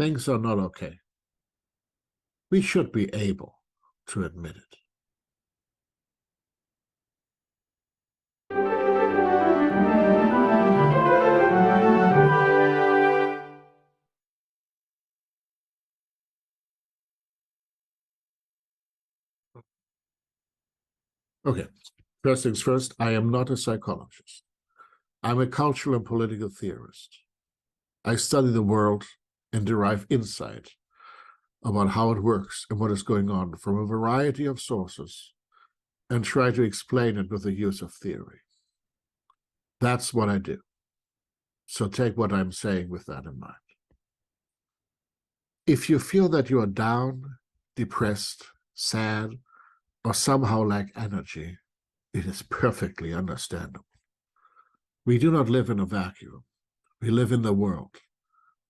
things are not okay. We should be able to admit it. Okay, first things first, I am not a psychologist. I'm a cultural and political theorist. I study the world and derive insight about how it works and what is going on from a variety of sources and try to explain it with the use of theory. That's what I do. So take what I'm saying with that in mind. If you feel that you are down, depressed, sad, or somehow lack energy, it is perfectly understandable. We do not live in a vacuum. We live in the world.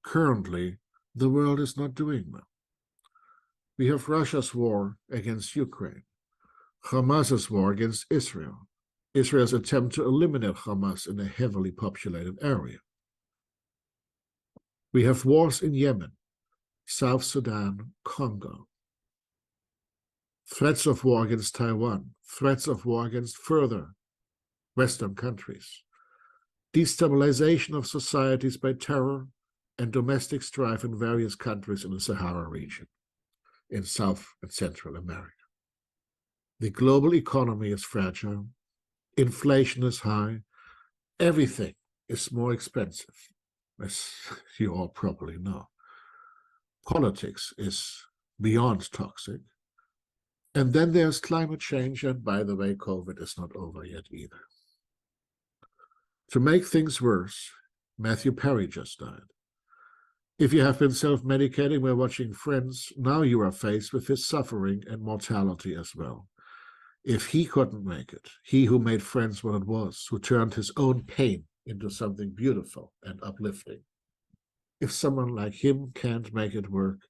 Currently, the world is not doing well. We have Russia's war against Ukraine, Hamas's war against Israel, Israel's attempt to eliminate Hamas in a heavily populated area. We have wars in Yemen, South Sudan, Congo, threats of war against Taiwan, threats of war against further Western countries, destabilization of societies by terror, and domestic strife in various countries in the Sahara region, in South and Central America. The global economy is fragile, inflation is high, everything is more expensive, as you all probably know. Politics is beyond toxic. And then there's climate change, and by the way, COVID is not over yet either. To make things worse, Matthew Perry just died. If you have been self-medicating by watching Friends, now you are faced with his suffering and mortality as well. If he couldn't make it, he who made Friends what it was, who turned his own pain into something beautiful and uplifting. If someone like him can't make it work,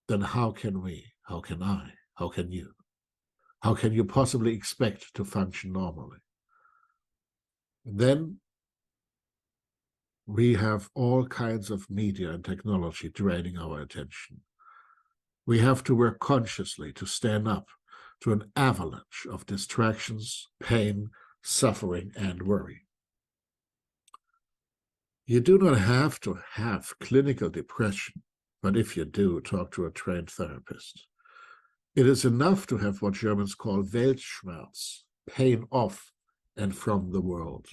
then how can we, how can I, how can you? How can you possibly expect to function normally? Then we have all kinds of media and technology draining our attention. We have to work consciously to stand up to an avalanche of distractions, pain, suffering, and worry. You do not have to have clinical depression, but if you do, talk to a trained therapist. It is enough to have what Germans call Weltschmerz, pain of and from the world.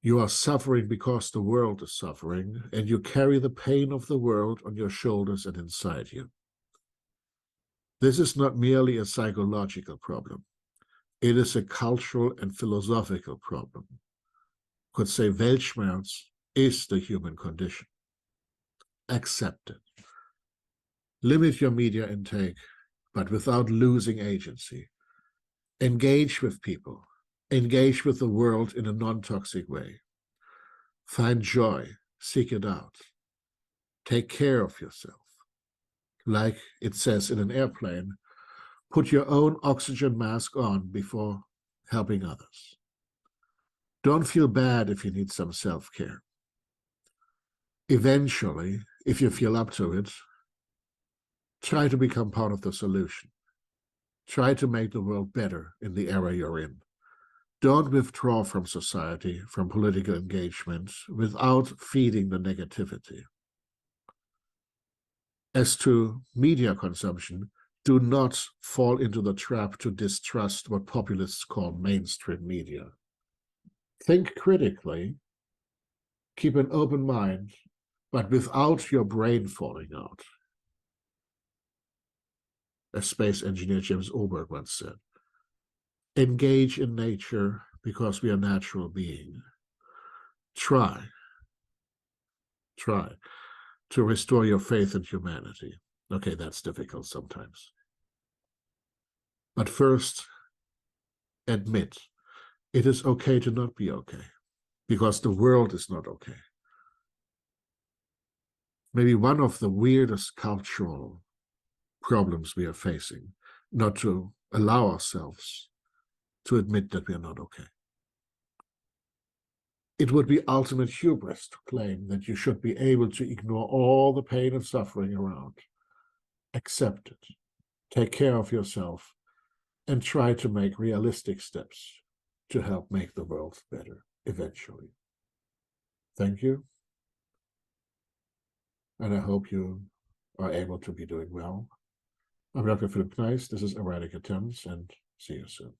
You are suffering because the world is suffering, and you carry the pain of the world on your shoulders and inside you. This is not merely a psychological problem. It is a cultural and philosophical problem. Could say Weltschmerz is the human condition. Accept it. Limit your media intake, but without losing agency. Engage with people. Engage with the world in a non-toxic way. Find joy. Seek it out. Take care of yourself. Like it says in an airplane, put your own oxygen mask on before helping others. Don't feel bad if you need some self-care. Eventually, if you feel up to it, try to become part of the solution. Try to make the world better in the era you're in. Don't withdraw from society, from political engagement, without feeding the negativity. As to media consumption, do not fall into the trap to distrust what populists call mainstream media. Think critically, keep an open mind, but without your brain falling out. As space engineer James Oberg once said, engage in nature because we are natural beings. Try to restore your faith in humanity. Okay, that's difficult sometimes. But first, admit it is okay to not be okay, because the world is not okay. Maybe one of the weirdest cultural problems we are facing, not to allow ourselves to admit that we are not okay. It would be ultimate hubris to claim that you should be able to ignore all the pain and suffering around. Accept it, take care of yourself, and try to make realistic steps to help make the world better eventually. Thank you. And I hope you are able to be doing well. I'm Dr. Philip Kneis. This is Erratic Attempts, and see you soon.